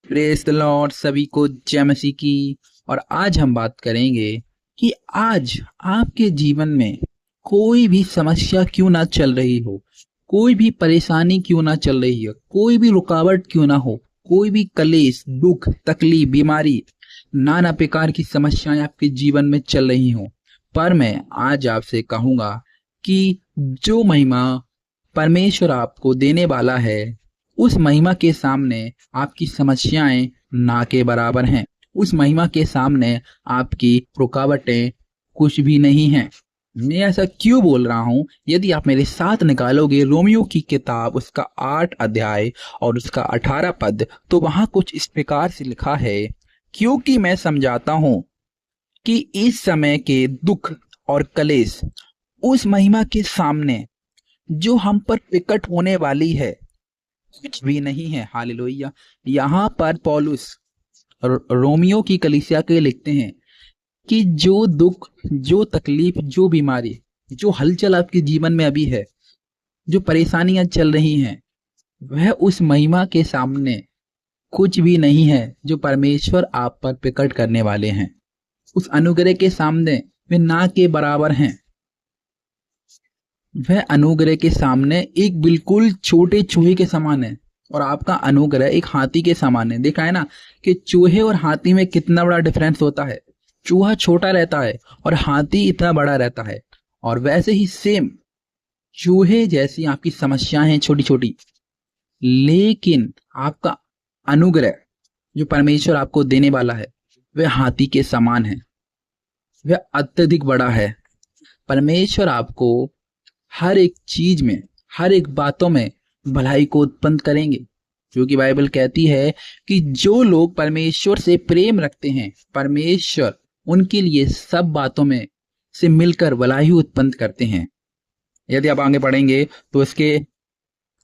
Praise the Lord, सभी को जय मसीह की। और आज हम बात करेंगे कि आज आपके जीवन में कोई भी समस्या क्यों ना चल रही हो, कोई भी परेशानी क्यों ना चल रही हो, कोई भी रुकावट क्यों ना हो, कोई भी कलेश, दुख, तकलीफ, बीमारी, नाना प्रकार की समस्याएं आपके जीवन में चल रही हो, पर मैं आज आपसे कहूंगा कि जो महिमा परमेश्वर आपको देने वाला है, उस महिमा के सामने आपकी समस्याएं ना के बराबर हैं। उस महिमा के सामने आपकी रुकावटें कुछ भी नहीं हैं। मैं ऐसा क्यों बोल रहा हूं? यदि आप मेरे साथ निकालोगे रोमियो की किताब, उसका 8 अध्याय और उसका 18 पद, तो वहां कुछ इस प्रकार से लिखा है, क्योंकि मैं समझाता हूं कि इस समय के दुख और कलेश उस महिमा के सामने जो हम पर प्रकट होने वाली है कुछ भी नहीं है। हालेलुया। यहाँ पर पौलुस रोमियो की कलीसिया के लिखते हैं कि जो दुख, जो तकलीफ, जो बीमारी, जो हलचल आपके जीवन में अभी है, जो परेशानियां चल रही हैं, वह उस महिमा के सामने कुछ भी नहीं है जो परमेश्वर आप पर प्रकट करने वाले हैं। उस अनुग्रह के सामने वे ना के बराबर हैं। वह अनुग्रह के सामने एक बिल्कुल छोटे चूहे के समान है और आपका अनुग्रह एक हाथी के समान है। देखा है ना कि चूहे और हाथी में कितना बड़ा डिफरेंस होता है। चूहा छोटा रहता है और हाथी इतना बड़ा रहता है। और वैसे ही सेम चूहे जैसी आपकी समस्याएं हैं छोटी छोटी, लेकिन आपका अनुग्रह जो परमेश्वर आपको देने वाला है वह हाथी के समान है, वह अत्यधिक बड़ा है। परमेश्वर आपको हर एक चीज में, हर एक बातों में भलाई को उत्पन्न करेंगे, क्योंकि बाइबल कहती है कि जो लोग परमेश्वर से प्रेम रखते हैं, परमेश्वर उनके लिए सब बातों में से मिलकर भलाई उत्पन्न करते हैं। यदि आप आगे पढ़ेंगे तो इसके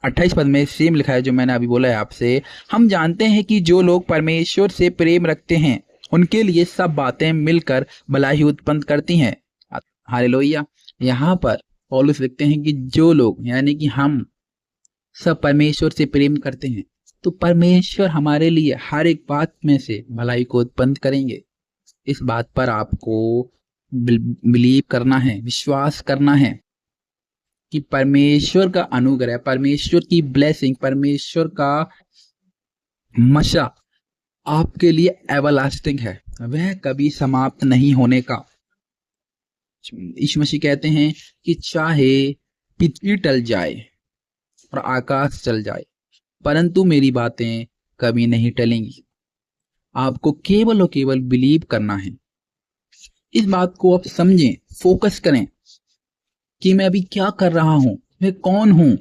28 पद में सेम लिखा है जो मैंने अभी बोला है आपसे। हम जानते हैं कि जो लोग परमेश्वर से प्रेम रखते हैं उनके लिए सब बातें मिलकर भलाई उत्पन्न करती हैं। हालेलुया। यहाँ पर पौलुस लिखते हैं कि जो लोग, यानी कि हम सब परमेश्वर से प्रेम करते हैं, तो परमेश्वर हमारे लिए हर एक बात में से भलाई को उत्पन्न करेंगे। इस बात पर आपको बिलीव करना है, विश्वास करना है कि परमेश्वर का अनुग्रह, परमेश्वर की ब्लेसिंग, परमेश्वर का मशा आपके लिए एवरलास्टिंग है, वह कभी समाप्त नहीं होने का। यीशु मसीह कहते हैं कि चाहे पृथ्वी टल जाए और आकाश चल जाए, परंतु मेरी बातें कभी नहीं टलेंगी। आपको केवल और केवल बिलीव करना है। इस बात को आप समझें, फोकस करें कि मैं अभी क्या कर रहा हूं, मैं कौन हूं,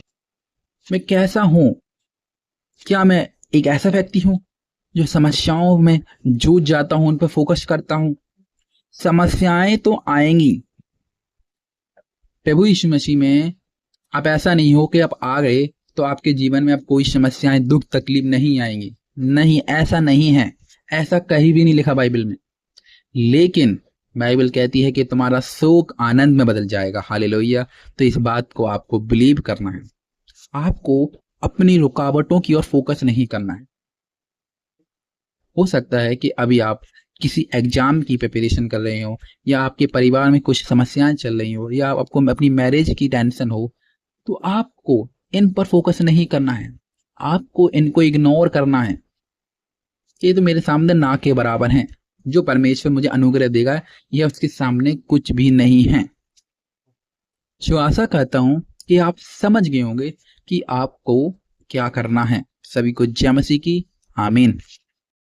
मैं कैसा हूं। क्या मैं एक ऐसा व्यक्ति हूं जो समस्याओं में जूझ जाता हूं, उन पर फोकस करता हूं? समस्याएं तो आएंगी। प्रभु यीशु मसीह में आप ऐसा नहीं हो कि आप आ गए तो आपके जीवन में अब कोई समस्याएं, दुख, तकलीफ नहीं आएंगी। नहीं, ऐसा नहीं है। ऐसा कहीं भी नहीं लिखा बाइबल में। लेकिन बाइबल कहती है कि तुम्हारा शोक आनंद में बदल जाएगा। हालेलुया। तो इस बात को आपको बिलीव करना है। आपको अपनी रुकावटों की ओर फोकस नहीं करना है। हो सकता है कि अभी आप किसी एग्जाम की प्रिपरेशन कर रहे हो, या आपके परिवार में कुछ समस्याएं चल रही हो, या आपको अपनी मैरिज की टेंशन हो, तो आपको इन पर फोकस नहीं करना है। आपको इनको इग्नोर करना है। ये तो मेरे सामने ना के बराबर हैं। जो परमेश्वर मुझे अनुग्रह देगा यह उसके सामने कुछ भी नहीं है। जो आशा करता हूं कि आप समझ गए होंगे कि आपको क्या करना है। सभी को जय मसीह की। आमीन।